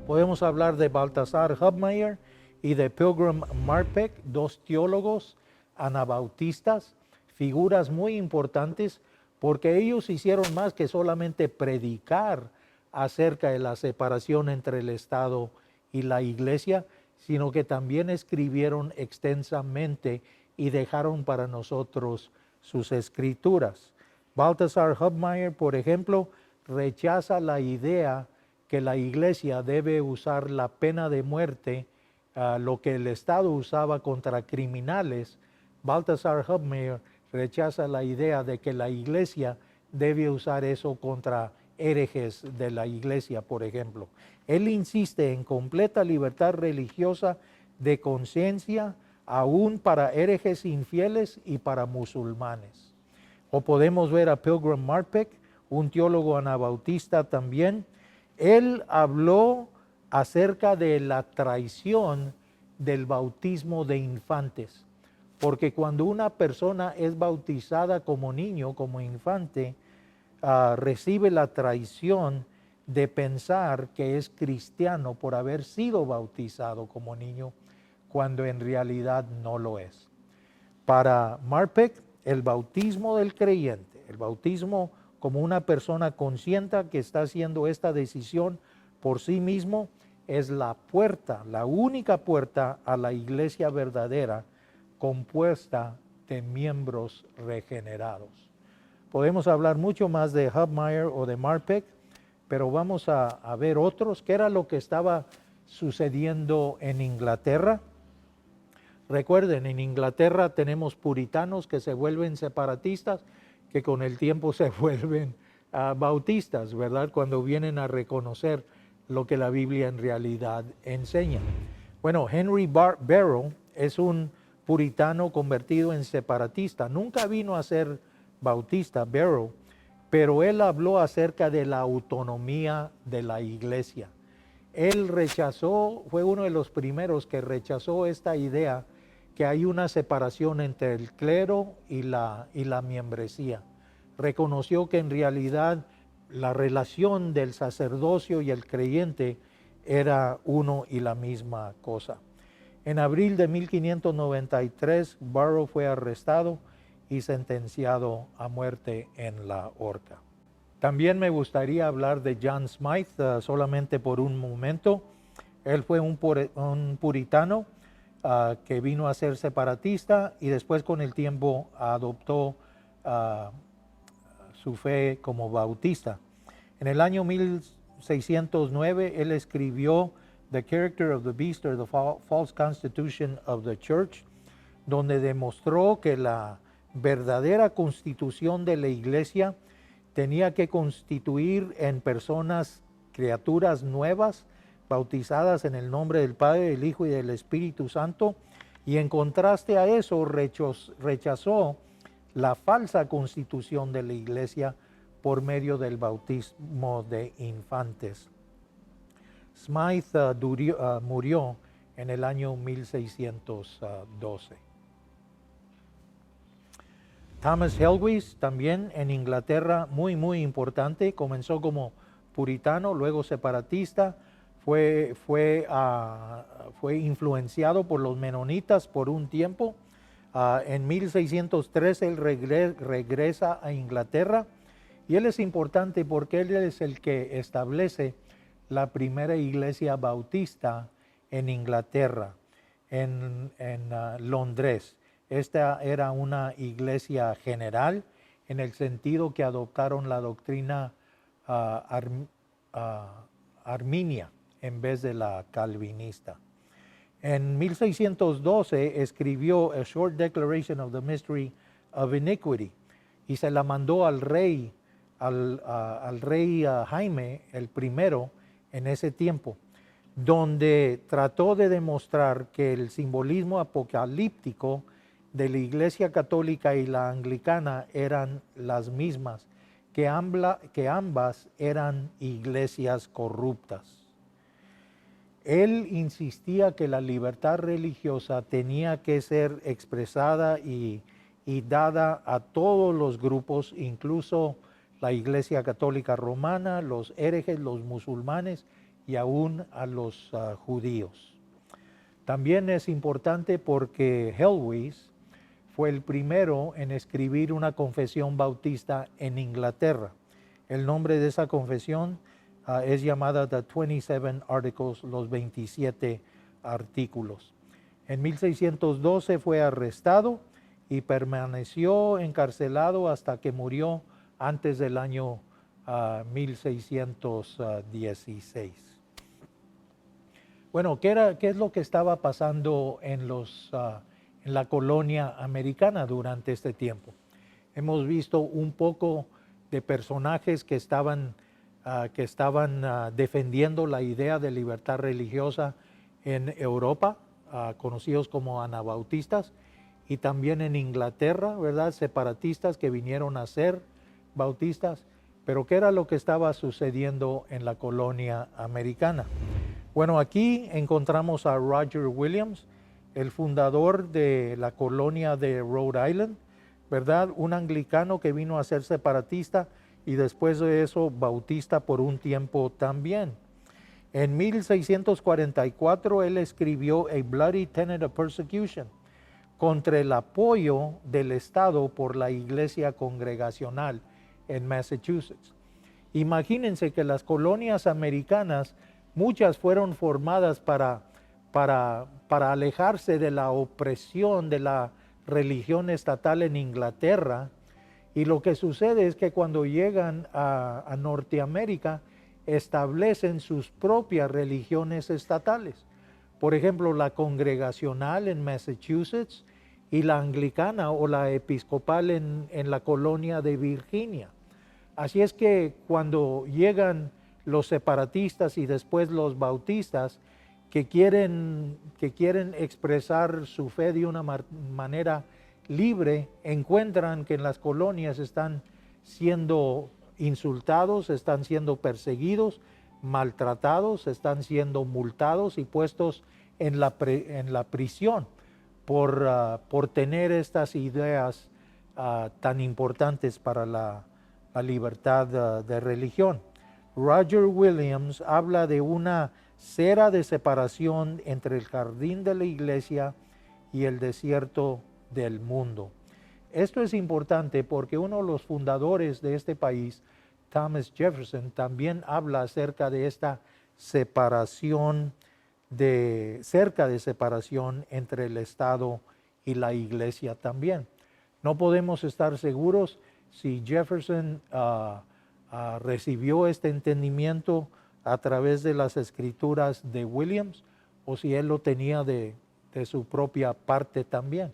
Podemos hablar de Baltasar Hubmaier y de Pilgrim Marpeck, dos teólogos anabautistas, figuras muy importantes, porque ellos hicieron más que solamente predicar acerca de la separación entre el Estado y la Iglesia, sino que también escribieron extensamente y dejaron para nosotros sus escrituras. Baltasar Hubmaier, por ejemplo, rechaza la idea que la Iglesia debe usar la pena de muerte, lo que el Estado usaba contra criminales. Baltasar Hubmaier rechaza la idea de que la Iglesia debe usar eso contra herejes de la Iglesia, por ejemplo. Él insiste en completa libertad religiosa de conciencia, aún para herejes infieles y para musulmanes. O podemos ver a Pilgrim Marpeck, un teólogo anabautista también. Él habló acerca de la traición del bautismo de infantes, porque cuando una persona es bautizada como niño, como infante, recibe la traición de pensar que es cristiano por haber sido bautizado como niño, cuando en realidad no lo es. Para Marpeck, el bautismo del creyente, el bautismo como una persona consciente que está haciendo esta decisión por sí mismo, es la puerta, la única puerta a la iglesia verdadera, compuesta de miembros regenerados. Podemos hablar mucho más de Hubmaier o de Marpeck, pero vamos a ver otros. ¿Qué era lo que estaba sucediendo en Inglaterra? Recuerden, en Inglaterra tenemos puritanos que se vuelven separatistas, que con el tiempo se vuelven bautistas, ¿verdad? Cuando vienen a reconocer lo que la Biblia en realidad enseña. Bueno, Henry Barrow es un puritano convertido en separatista. Nunca vino a ser bautista, Barrow, pero él habló acerca de la autonomía de la iglesia. Él rechazó, fue uno de los primeros que rechazó esta idea que hay una separación entre el clero y la membresía. Reconoció que en realidad la relación del sacerdocio y el creyente era uno y la misma cosa. En abril de 1593, Barrow fue arrestado y sentenciado a muerte en la horca. También me gustaría hablar de John Smythe solamente por un momento. Él fue un puritano que vino a ser separatista y después con el tiempo adoptó su fe como bautista. En el año 1609 él escribió The Character of the Beast or the False Constitution of the Church, donde demostró que la verdadera constitución de la iglesia tenía que constituir en personas, criaturas nuevas, bautizadas en el nombre del Padre, del Hijo y del Espíritu Santo, y en contraste a eso rechazó la falsa constitución de la iglesia por medio del bautismo de infantes. Smythe murió en el año 1612. Thomas Helwys, también en Inglaterra, muy importante, comenzó como puritano, luego separatista, fue influenciado por los menonitas por un tiempo. En 1613 él regresa a Inglaterra y él es importante porque él es el que establece la primera iglesia bautista en Inglaterra, en Londres. Esta era una iglesia general en el sentido que adoptaron la doctrina arminia en vez de la calvinista. En 1612 escribió A Short Declaration of the Mystery of Iniquity y se la mandó al rey, al rey Jaime el primero en ese tiempo, donde trató de demostrar que el simbolismo apocalíptico de la Iglesia Católica y la Anglicana eran las mismas, que ambas eran iglesias corruptas. Él insistía que la libertad religiosa tenía que ser expresada y dada a todos los grupos, incluso la Iglesia Católica Romana, los herejes, los musulmanes y aún a los judíos. También es importante porque Helwys fue el primero en escribir una confesión bautista en Inglaterra. El nombre de esa confesión es llamada The 27 Articles, los 27 artículos. En 1612 fue arrestado y permaneció encarcelado hasta que murió antes del año 1616. Bueno, ¿qué es lo que estaba pasando en la colonia americana durante este tiempo? Hemos visto un poco de personajes que estaban defendiendo la idea de libertad religiosa en Europa, conocidos como anabautistas, y también en Inglaterra, ¿verdad? Separatistas que vinieron a ser bautistas. Pero ¿qué era lo que estaba sucediendo en la colonia americana? Bueno, aquí encontramos a Roger Williams, el fundador de la colonia de Rhode Island, ¿verdad? Un anglicano que vino a ser separatista y después de eso bautista por un tiempo también. En 1644 él escribió A Bloody Tenet of Persecution contra el apoyo del Estado por la iglesia congregacional en Massachusetts. Imagínense que las colonias americanas, muchas fueron formadas para alejarse de la opresión de la religión estatal en Inglaterra, y lo que sucede es que cuando llegan a Norteamérica establecen sus propias religiones estatales. Por ejemplo, la congregacional en Massachusetts y la anglicana o la episcopal en la colonia de Virginia. Así es que cuando llegan los separatistas y después los bautistas que quieren expresar su fe de una manera libre, encuentran que en las colonias están siendo insultados, están siendo perseguidos, maltratados, están siendo multados y puestos en la prisión por tener estas ideas tan importantes para la libertad de religión. Roger Williams habla de una cera de separación entre el jardín de la iglesia y el desierto del mundo. Esto es importante porque uno de los fundadores de este país, Thomas Jefferson, también habla acerca de esta separación, cerca de separación entre el Estado y la iglesia también. No podemos estar seguros si Jefferson recibió este entendimiento a través de las escrituras de Williams o si él lo tenía de su propia parte también.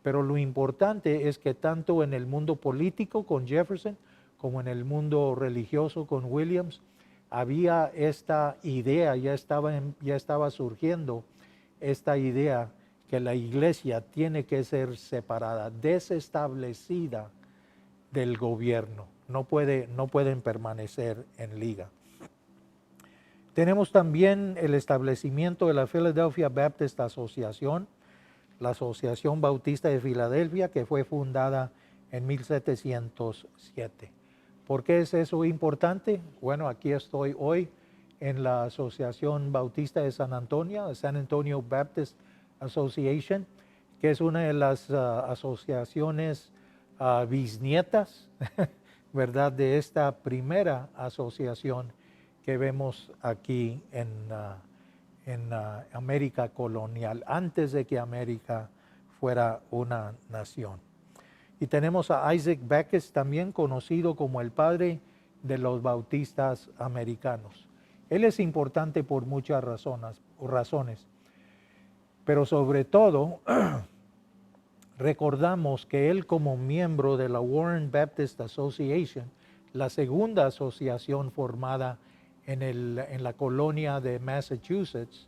Pero lo importante es que tanto en el mundo político con Jefferson como en el mundo religioso con Williams había esta idea, ya estaba surgiendo esta idea que la iglesia tiene que ser separada, desestablecida del gobierno. No pueden permanecer en liga. Tenemos también el establecimiento de la Philadelphia Baptist Association, la Asociación Bautista de Filadelfia, que fue fundada en 1707. ¿Por qué es eso importante? Bueno, aquí estoy hoy en la Asociación Bautista de San Antonio, San Antonio Baptist Association, que es una de las asociaciones bisnietas, ¿verdad?, de esta primera asociación que vemos aquí en América colonial, antes de que América fuera una nación. Y tenemos a Isaac Backus, también conocido como el padre de los bautistas americanos. Él es importante por muchas razones, pero sobre todo recordamos que él, como miembro de la Warren Baptist Association, la segunda asociación formada en la colonia de Massachusetts,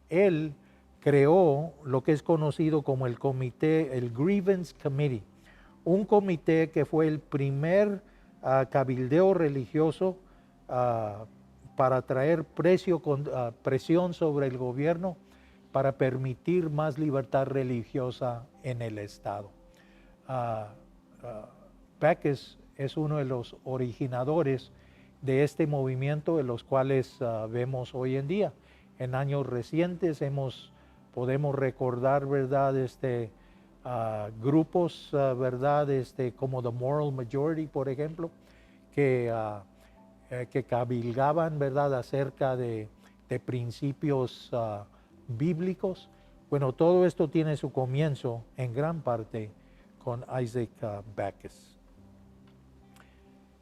él creó lo que es conocido como el comité, el Grievance Committee, un comité que fue el primer cabildeo religioso para traer presión sobre el gobierno para permitir más libertad religiosa en el Estado. Backus es uno de los originadores de este movimiento, de los cuales vemos hoy en día. En años recientes podemos recordar, ¿verdad?, grupos, ¿verdad?, como The Moral Majority, por ejemplo, que cabilgaban, ¿verdad?, acerca de principios bíblicos. Bueno, todo esto tiene su comienzo en gran parte con Isaac Backus.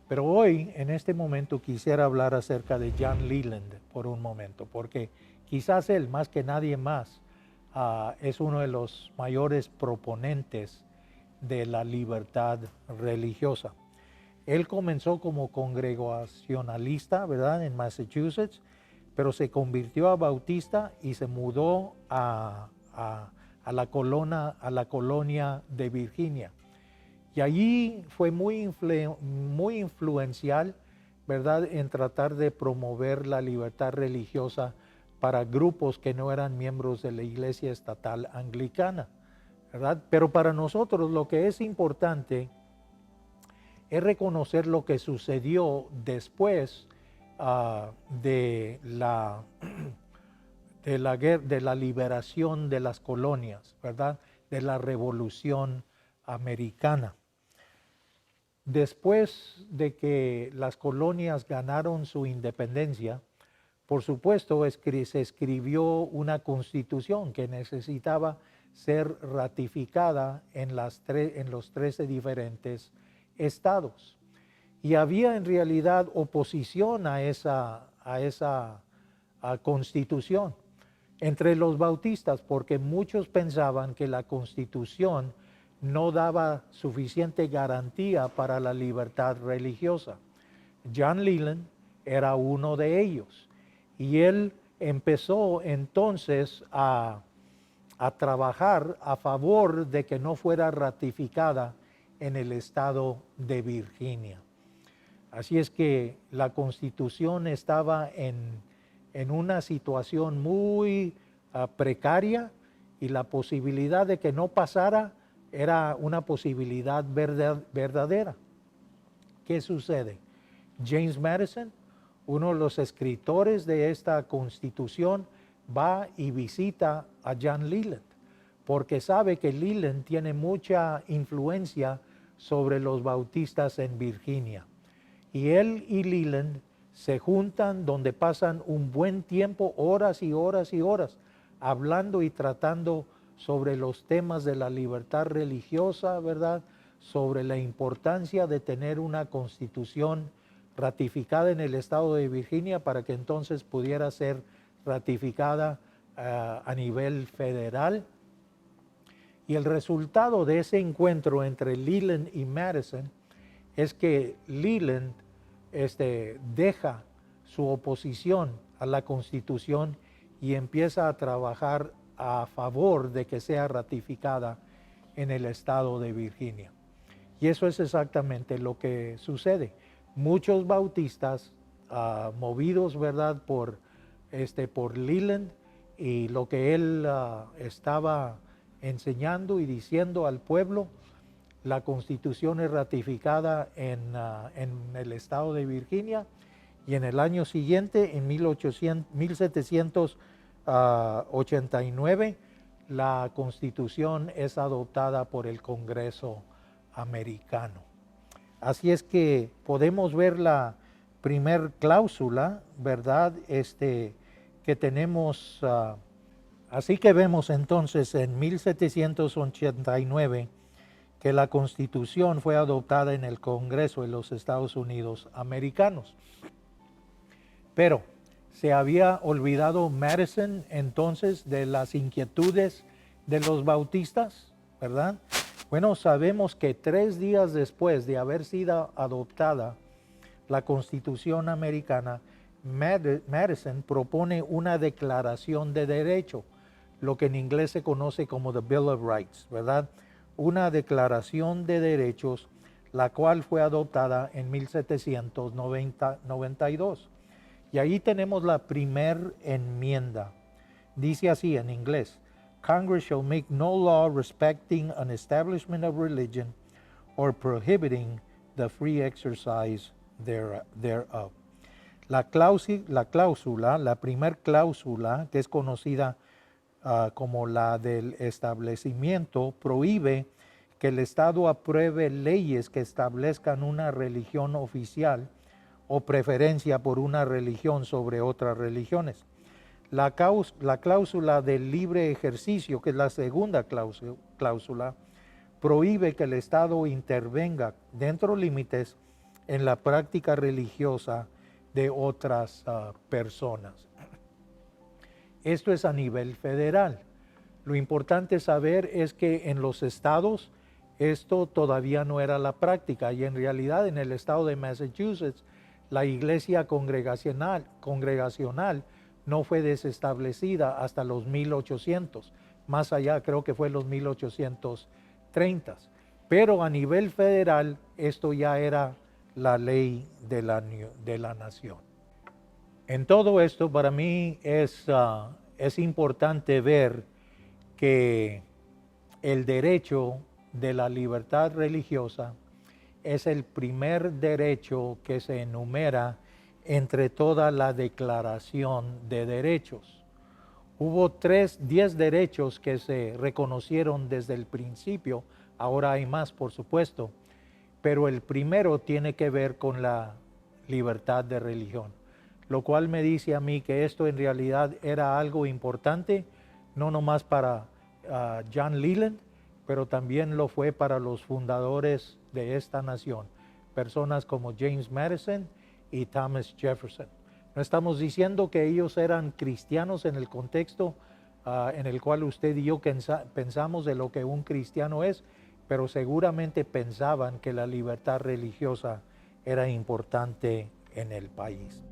Pero hoy, en este momento, quisiera hablar acerca de John Leland por un momento, porque quizás él, más que nadie más, es uno de los mayores proponentes de la libertad religiosa. Él comenzó como congregacionalista, ¿verdad?, en Massachusetts, pero se convirtió a bautista y se mudó a la colonia de Virginia. Y allí fue muy influencial, ¿verdad?, en tratar de promover la libertad religiosa para grupos que no eran miembros de la Iglesia Estatal Anglicana, ¿verdad? Pero para nosotros lo que es importante es reconocer lo que sucedió después de la liberación de las colonias, ¿verdad?, de la Revolución Americana. Después de que las colonias ganaron su independencia, por supuesto se escribió una constitución que necesitaba ser ratificada en los 13 diferentes estados. Y había en realidad oposición a esa constitución entre los bautistas, porque muchos pensaban que la constitución no daba suficiente garantía para la libertad religiosa. John Leland era uno de ellos y él empezó entonces a trabajar a favor de que no fuera ratificada en el estado de Virginia. Así es que la Constitución estaba en una situación muy precaria y la posibilidad de que no pasara era una posibilidad verdadera. ¿Qué sucede? James Madison, uno de los escritores de esta Constitución, va y visita a John Leland, porque sabe que Leland tiene mucha influencia sobre los bautistas en Virginia. Y él y Leland se juntan donde pasan un buen tiempo, horas y horas y horas, hablando y tratando sobre los temas de la libertad religiosa, ¿verdad?, sobre la importancia de tener una constitución ratificada en el estado de Virginia para que entonces pudiera ser ratificada a nivel federal. Y el resultado de ese encuentro entre Leland y Madison es que Leland deja su oposición a la Constitución y empieza a trabajar a favor de que sea ratificada en el estado de Virginia. Y eso es exactamente lo que sucede. Muchos bautistas, movidos, ¿verdad?, por Leland y lo que él estaba enseñando y diciendo al pueblo, la Constitución es ratificada en el estado de Virginia, y en el año siguiente, en 1789, la Constitución es adoptada por el Congreso americano. Así es que podemos ver la primer cláusula, ¿verdad?, que tenemos. Así que vemos entonces en 1789 que la Constitución fue adoptada en el Congreso de los Estados Unidos americanos. Pero se había olvidado Madison entonces de las inquietudes de los bautistas, ¿verdad? Bueno, sabemos que 3 días después de haber sido adoptada la Constitución americana, Madison propone una declaración de derecho, lo que en inglés se conoce como the Bill of Rights, ¿verdad? Una declaración de derechos, la cual fue adoptada en 1792. Y ahí tenemos la primer enmienda. Dice así en inglés: Congress shall make no law respecting an establishment of religion or prohibiting the free exercise thereof. la primer cláusula, que es conocida como la del establecimiento, prohíbe que el Estado apruebe leyes que establezcan una religión oficial o preferencia por una religión sobre otras religiones. La cláusula del libre ejercicio, que es la segunda cláusula, prohíbe que el Estado intervenga dentro de límites en la práctica religiosa de otras personas. Esto es a nivel federal. Lo importante saber es que en los estados esto todavía no era la práctica y en realidad en el estado de Massachusetts la iglesia congregacional no fue desestablecida hasta los 1800, más allá creo que fue los 1830. Pero a nivel federal esto ya era la ley de la nación. En todo esto para mí es importante ver que el derecho de la libertad religiosa es el primer derecho que se enumera entre toda la Declaración de Derechos. Hubo 10 derechos que se reconocieron desde el principio, ahora hay más por supuesto, pero el primero tiene que ver con la libertad de religión, lo cual me dice a mí que esto en realidad era algo importante, no nomás para John Leland, pero también lo fue para los fundadores de esta nación, personas como James Madison y Thomas Jefferson. No estamos diciendo que ellos eran cristianos en el contexto en el cual usted y yo pensamos de lo que un cristiano es, pero seguramente pensaban que la libertad religiosa era importante en el país.